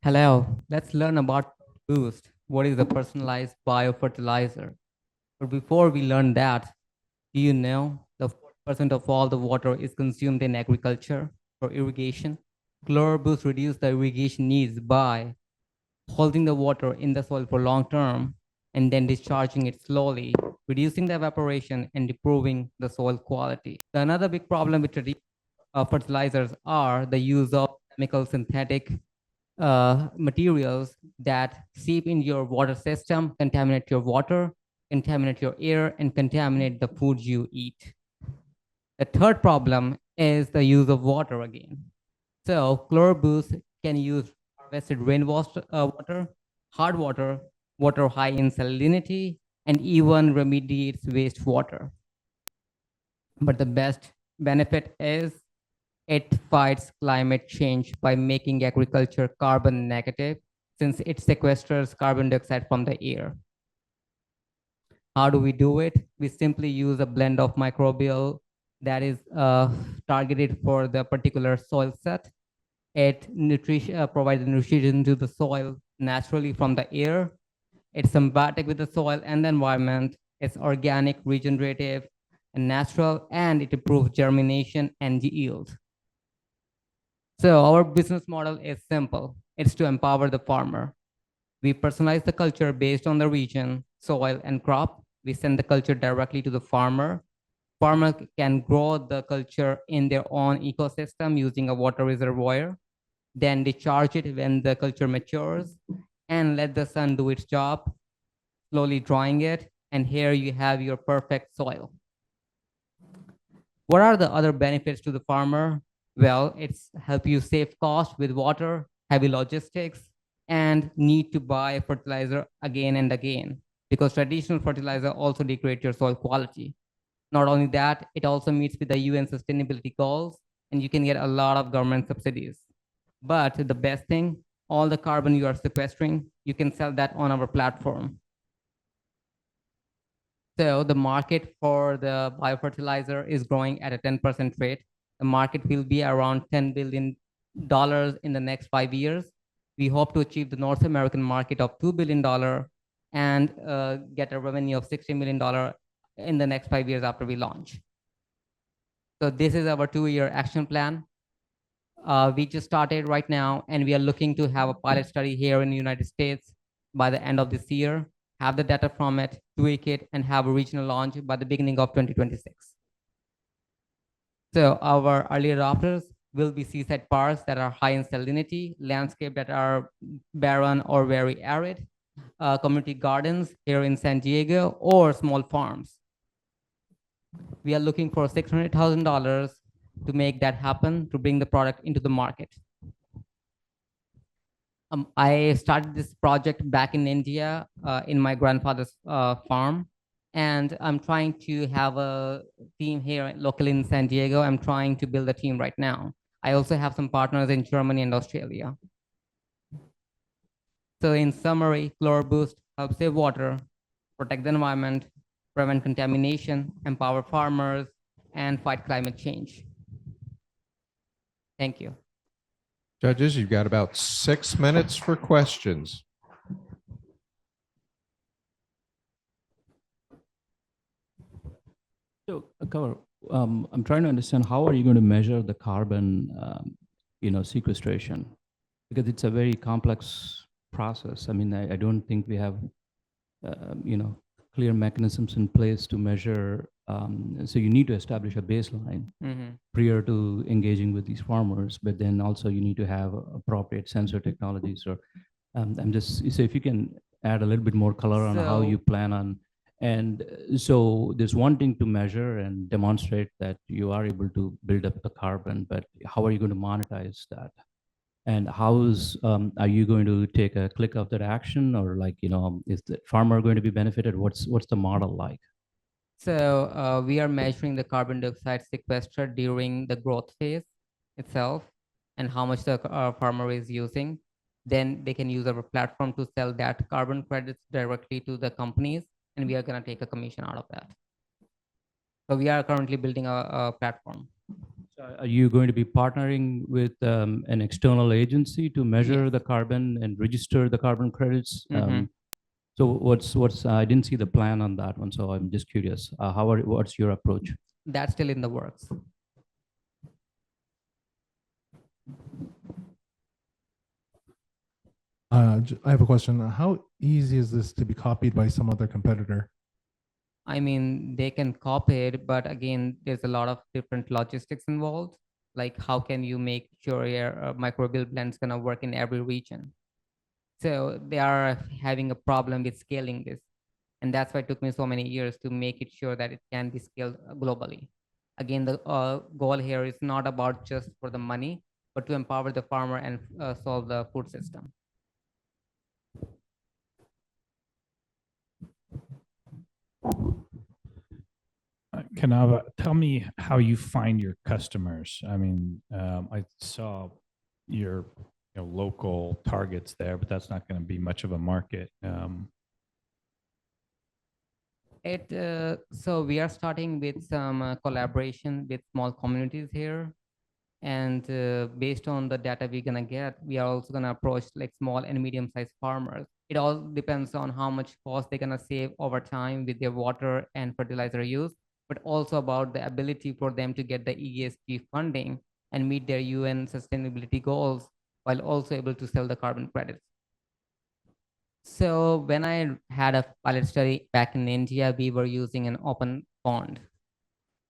Hello, let's learn about Boost. What is a personalized biofertilizer? But before we learn that, do you know the 40% of all the water is consumed in agriculture for irrigation? Chloroboost reduces the irrigation needs by holding the water in the soil for long term and then discharging it slowly, reducing the evaporation and improving the soil quality. Another big problem with fertilizers are the use of chemical synthetic materials that seep in your water system, contaminate your water, contaminate your air, and contaminate the food you eat. The third problem is the use of water again. So Chloroboost can use harvested rainwater, water, hard water, water high in salinity, and even remediates wastewater. But the best benefit is it fights climate change by making agriculture carbon negative since it sequesters carbon dioxide from the air. How do we do it? We simply use a blend of microbial that is targeted for the particular soil set. It provides nutrition to the soil naturally from the air. It's symbiotic with the soil and the environment. It's organic, regenerative, and natural, and it improves germination and yield. So our business model is simple. It's to empower the farmer. We personalize the culture based on the region, soil, and crop. We send the culture directly to the farmer. Farmer can grow the culture in their own ecosystem using a water reservoir. Then discharge it when the culture matures and let the sun do its job, slowly drying it. And here you have your perfect soil. What are the other benefits to the farmer? Well, it's help you save cost with water, heavy logistics, and need to buy fertilizer again and again because traditional fertilizer also degrade your soil quality. Not only that, it also meets with the UN sustainability goals and you can get a lot of government subsidies. But the best thing, all the carbon you are sequestering, you can sell that on our platform. So the market for the biofertilizer is growing at a 10% rate. The market will be around $10 billion in the next 5 years. We hope to achieve the North American market of $2 billion and get a revenue of $60 million in the next 5 years after we launch. So this is our 2-year action plan. We just started right now, and we are looking to have a pilot study here in the United States by the end of this year, have the data from it, tweak it, and have a regional launch by the beginning of 2026. So our early adopters will be seaside parks that are high in salinity, landscape that are barren or very arid, community gardens here in San Diego, or small farms. We are looking for $600,000 to make that happen, to bring the product into the market. I started this project back in India in my grandfather's farm. And I'm trying to have a team here locally in San Diego. I'm trying to build a team right now. I also have some partners in Germany and Australia. So in summary, Chloroboost helps save water, protect the environment, prevent contamination, empower farmers, and fight climate change. Thank you. Judges, you've got about 6 minutes for questions. So, Kanav, I'm trying to understand how are you going to measure the carbon, sequestration? Because it's a very complex process. I mean, I don't think we have, clear mechanisms in place to measure. So you need to establish a baseline prior to engaging with these farmers, but then also you need to have appropriate sensor technologies. Or so if you can add a little bit more color on how you plan on. And so there's one thing to measure and demonstrate that you are able to build up the carbon, but how are you going to monetize that? And are you going to take a click of that action, or is the farmer going to be benefited? What's the model like? So we are measuring the carbon dioxide sequestered during the growth phase itself and how much the farmer is using. Then they can use our platform to sell that carbon credits directly to the companies, and we are going to take a commission out of that. So we are currently building a platform. Are you going to be partnering with an external agency to measure Yes. the carbon and register the carbon credits? Mhm. So what's I didn't see the plan on that one, so I'm just curious. What's your approach? That's still in the works. I have a question. How easy is this to be copied by some other competitor? I mean, they can copy it, but again, there's a lot of different logistics involved. Like, how can you make sure your microbial blend's gonna work in every region? So they are having a problem with scaling this, and that's why it took me so many years to make it sure that it can be scaled globally. Again, the goal here is not about just for the money, but to empower the farmer and solve the food system. Kanava, tell me how you find your customers. I mean, I saw your local targets there, but that's not going to be much of a market. So we are starting with some collaboration with small communities here, and based on the data we're gonna get, we are also gonna approach like small and medium-sized farmers. It all depends on how much cost they're gonna save over time with their water and fertilizer use, but also about the ability for them to get the ESG funding and meet their UN sustainability goals while also able to sell the carbon credits. So when I had a pilot study back in India, we were using an open pond